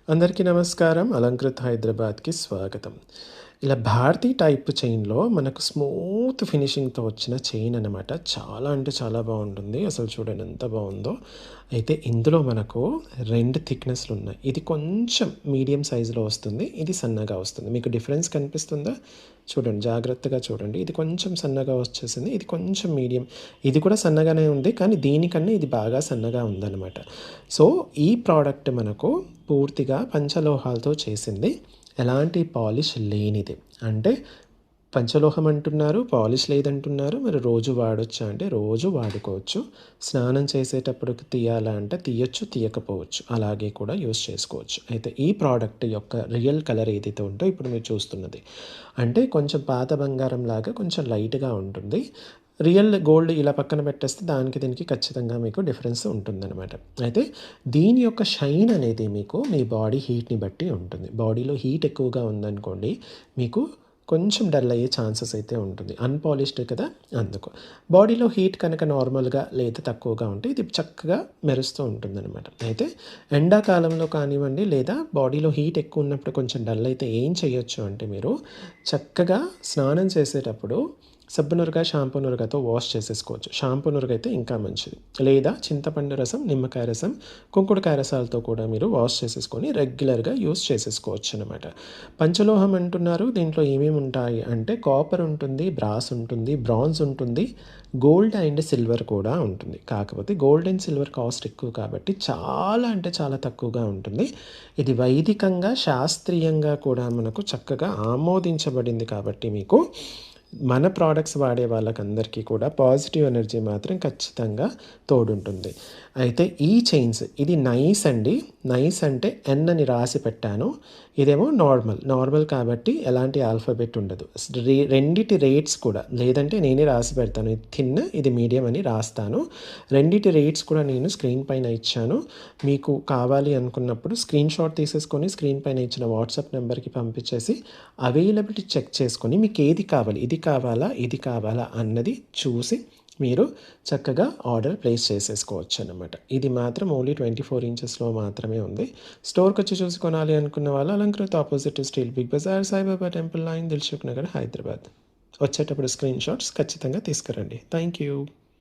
అందరికీ నమస్కారం. అలంకృత్ హైదరాబాద్‌కి స్వాగతం. ఇలా భారతి టైప్ చైన్‌లో మనకు స్మూత్ ఫినిషింగ్‌తో వచ్చిన చైన్ అనమాట. చాలా అంటే చాలా బావుంటుంది. అసలు చూడండి ఎంత బావుందో. అయితే ఇందులో మనకు 2 థిక్‌నెస్‌లున్నాయి. ఇది కొంచెం మీడియం సైజులో వస్తుంది. ఇది సన్నగా వస్తుంది. మీకు డిఫరెన్స్ కనిపిస్తుందా? చూడండి జాగ్రత్తగా చూడండి. ఇది కొంచెం సన్నగా వచ్చేసింది. ఇది కొంచెం మీడియం. ఇది కూడా సన్నగానే ఉంది. కానీ దీనికన్నా ఇది బాగా సన్నగా ఉందనమాట. సో, ఈ ప్రోడక్ట్ మనకు పూర్తిగా పంచలోహాలతో చేసింది. ఎలాంటి పాలిష్ లేనిది. అంటే పంచలోహం అంటున్నారు, పాలిష్ లేదంటున్నారు. మరి రోజు వాడొచ్చా అంటే రోజు వాడుకోవచ్చు. స్నానం చేసేటప్పటికి తీయాలా అంటే తీయొచ్చు, తీయకపోవచ్చు. అలాగే కూడా యూజ్ చేసుకోవచ్చు. అయితే ఈ ప్రోడక్ట్ యొక్క రియల్ కలర్ ఏదైతే ఉందో ఇప్పుడు మీరు చూస్తున్నది. అంటే కొంచెం పాత బంగారం లాగా కొంచెం లైట్‌గా ఉంటుంది. రియల్ గోల్డ్ ఇలా పక్కన పెట్టేస్తే దానికి దీనికి ఖచ్చితంగా మీకు డిఫరెన్స్ ఉంటుందనమాట. అయితే దీని యొక్క షైన్ అనేది మీకు మీ బాడీ హీట్‌ని బట్టి ఉంటుంది. బాడీలో హీట్ ఎక్కువగా ఉందనుకోండి మీకు కొంచెం డల్ అయ్యే ఛాన్సెస్ అయితే ఉంటుంది. అన్‌పాలిష్డ్ కదా అందుకు. బాడీలో హీట్ కనుక నార్మల్‌గా లేదా తక్కువగా ఉంటే ఇది చక్కగా మెరుస్తూ ఉంటుందనమాట. అయితే ఎండాకాలంలో కానివ్వండి లేదా బాడీలో హీట్ ఎక్కువ ఉన్నప్పుడు కొంచెం డల్ అయితే ఏం చేయొచ్చు అంటే మీరు చక్కగా స్నానం చేసేటప్పుడు సబ్బు నురగ, షాంపూ నురగతో వాష్ చేసేసుకోవచ్చు. షాంపూ నురగ అయితే ఇంకా మంచిది. లేదా చింతపండు రసం, నిమ్మకాయ రసం, కుంకుడుకాయ రసాలతో కూడా మీరు వాష్ చేసేసుకొని రెగ్యులర్‌గా యూజ్ చేసేసుకోవచ్చు అనమాట. పంచలోహం అంటున్నారు. దీంట్లో ఏమేమి ఉంటాయి అంటే కాపర్ ఉంటుంది, బ్రాస్ ఉంటుంది, బ్రాంజ్ ఉంటుంది, గోల్డ్ అండ్ సిల్వర్ కూడా ఉంటుంది. కాకపోతే గోల్డ్ అండ్ సిల్వర్ కాస్ట్ ఎక్కువ కాబట్టి చాలా అంటే చాలా తక్కువగా ఉంటుంది. ఇది వైదికంగా, శాస్త్రీయంగా కూడా మనకు చక్కగా ఆమోదించబడింది కాబట్టి మీకు మన ప్రోడక్ట్స్ వాడే వాళ్ళకందరికీ కూడా పాజిటివ్ ఎనర్జీ మాత్రం ఖచ్చితంగా తోడుంటుంది. అయితే ఈ చైన్స్ ఇది నైస్ అండి. నైస్ అంటే ఎన్ అని రాసి పెట్టాను. ఇదేమో నార్మల్ కాబట్టి ఎలాంటి ఆల్ఫాబెట్ ఉండదు. రెండిటి రేట్స్ కూడా లేదంటే నేనే రాసి పెడతాను. ఇది థిన్, ఇది మీడియం అని రాస్తాను. రెండిటి రేట్స్ కూడా నేను స్క్రీన్ పైన ఇచ్చాను. మీకు కావాలి అనుకున్నప్పుడు స్క్రీన్‌షాట్ తీసేసుకొని స్క్రీన్ పైన ఇచ్చిన వాట్సాప్ నెంబర్‌కి పంపించేసి అవైలబిలిటీ చెక్ చేసుకొని మీకు ఏది కావాలి, ఇది కావాలా అన్నది చూసి మీరు చక్కగా ఆర్డర్ ప్లేస్ చేసేసుకోవచ్చు అనమాట. ఇది మాత్రం ఓన్లీ 24 ఇంచెస్‌లో మాత్రమే ఉంది. స్టోర్‌కొచ్చి చూసి కొనాలి అనుకున్న వాళ్ళు Alankrit opposite steel Big Bazaar, Saibaba temple line, Dilsukh Nagar, Hyderabad. వచ్చేటప్పుడు స్క్రీన్‌షాట్స్ ఖచ్చితంగా తీసుకురండి. Thank you.